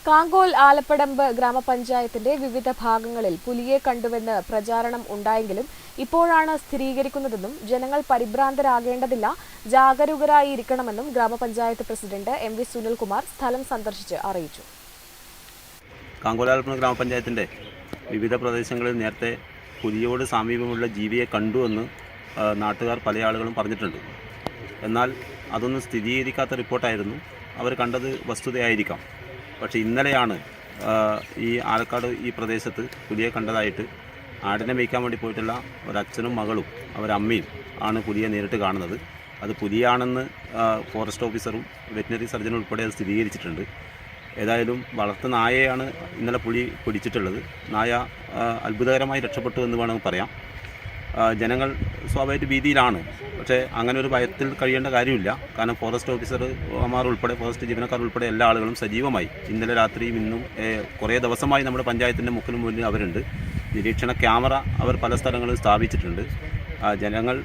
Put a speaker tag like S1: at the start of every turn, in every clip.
S1: കാങ്കോൽ ആലപ്പടമ്പ് ഗ്രാമപഞ്ചായത്തിന്റെ വിവിധ ഭാഗങ്ങളിൽ പുലിയെ കണ്ടുവെന്ന് പ്രചാരണം ഉണ്ടായെങ്കിലും ഇപ്പോഴാണ് സ്ഥിരീകരിക്കുന്നതെന്നും ജനങ്ങൾ പരിഭ്രാന്തരാകേണ്ടതില്ല, ജാഗരൂകരായിരിക്കണമെന്നും ഗ്രാമപഞ്ചായത്ത് പ്രസിഡന്റ് എം.വി. സുനിൽകുമാർ സ്ഥലം സന്ദർശിച്ച് അറിയിച്ചു.
S2: കാങ്കോൽ ആലപ്പടമ്പ് ഗ്രാമപഞ്ചായത്തിന്റെ വിവിധ പ്രദേശങ്ങളിൽ നേരത്തെ പുലിയോട് സാമീപ്യമുള്ള ജീവിയെ കണ്ടുവെന്ന് നാട്ടുകാർ പല ആളുകളും പറഞ്ഞിട്ടുണ്ട്. എന്നാൽ അതൊന്നും സ്ഥിരീകരിക്കാത്ത റിപ്പോർട്ടായിരുന്നു. അവർ കണ്ടത് വസ്തുതയായിരിക്കാം. പക്ഷേ ഇന്നലെയാണ് ഈ ആലക്കാട് ഈ പ്രദേശത്ത് പുലിയെ കണ്ടതായിട്ട് ആടിനെ മേയ്ക്കാൻ വേണ്ടി പോയിട്ടുള്ള ഒരച്ഛനും മകളും അവരമ്മയും ആണ് പുലിയെ നേരിട്ട് കാണുന്നത്. അത് പുലിയാണെന്ന് ഫോറസ്റ്റ് ഓഫീസറും വെറ്റിനറി സർജനും ഉൾപ്പെടെ അത് സ്ഥിരീകരിച്ചിട്ടുണ്ട്. ഏതായാലും വളർത്തു നായയാണ് ഇന്നലെ പുലി പിടിച്ചിട്ടുള്ളത്. നായ അത്ഭുതകരമായി രക്ഷപ്പെട്ടു എന്ന് വേണമെങ്കിൽ പറയാം. ജനങ്ങൾ സ്വാഭാവിക ഭീതിയിലാണ്. പക്ഷേ അങ്ങനെ ഒരു ഭയത്തിൽ കഴിയേണ്ട കാര്യമില്ല. കാരണം ഫോറസ്റ്റ് ഓഫീസർമാർ ഉൾപ്പെടെ ഫോറസ്റ്റ് ജീവനക്കാർ ഉൾപ്പെടെ എല്ലാ ആളുകളും സജീവമായി ഇന്നലെ രാത്രിയും ഇന്നും കുറേ ദിവസമായി നമ്മുടെ പഞ്ചായത്തിൻ്റെ മുന്നിൽ അവരുണ്ട്. നിരീക്ഷണ ക്യാമറ അവർ പല സ്ഥലങ്ങളിൽ സ്ഥാപിച്ചിട്ടുണ്ട്. ജനങ്ങൾ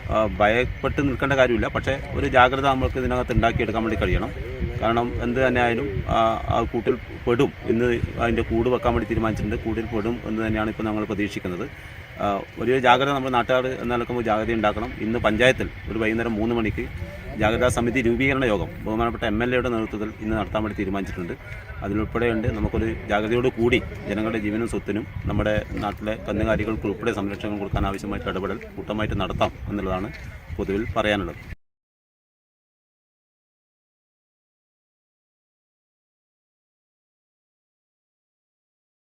S2: ഭയപ്പെട്ട് നിൽക്കേണ്ട കാര്യമില്ല. പക്ഷേ ഒരു ജാഗ്രത നമ്മൾക്ക് ഇതിനകത്ത് ഉണ്ടാക്കിയെടുക്കാൻ വേണ്ടി കഴിയണം. കാരണം എന്ത് തന്നെയായാലും ആ കൂട്ടിൽ പെടും. ഇന്ന് അതിൻ്റെ കൂട് വെക്കാൻ വേണ്ടി തീരുമാനിച്ചിട്ടുണ്ട്. കൂടിൽ പെടും എന്ന് തന്നെയാണ് ഇപ്പോൾ ഞങ്ങൾ പ്രതീക്ഷിക്കുന്നത്. ഒരു ജാഗ്രത നമ്മുടെ നാട്ടുകാർ എന്നൊക്കെ ജാഗ്രത ഉണ്ടാക്കണം. ഇന്ന് പഞ്ചായത്തിൽ ഒരു വൈകുന്നേരം 3 മണിക്ക് ജാഗ്രതാ സമിതി രൂപീകരണ യോഗം ബഹുമാനപ്പെട്ട MLA-യുടെ നേതൃത്വത്തിൽ ഇന്ന് നടത്താൻ വേണ്ടി തീരുമാനിച്ചിട്ടുണ്ട്. അതിലുൾപ്പെടെയുണ്ട് നമുക്കൊരു ജാഗ്രതയോട് കൂടി ജനങ്ങളുടെ ജീവനും സ്വത്തിനും നമ്മുടെ നാട്ടിലെ കന്നുകാലികൾക്ക് ഉൾപ്പെടെ സംരക്ഷണം കൊടുക്കാൻ ആവശ്യമായിട്ട് ഇടപെടൽ കൂട്ടമായിട്ട് നടത്താം എന്നുള്ളതാണ് പൊതുവിൽ പറയാനുള്ളത്.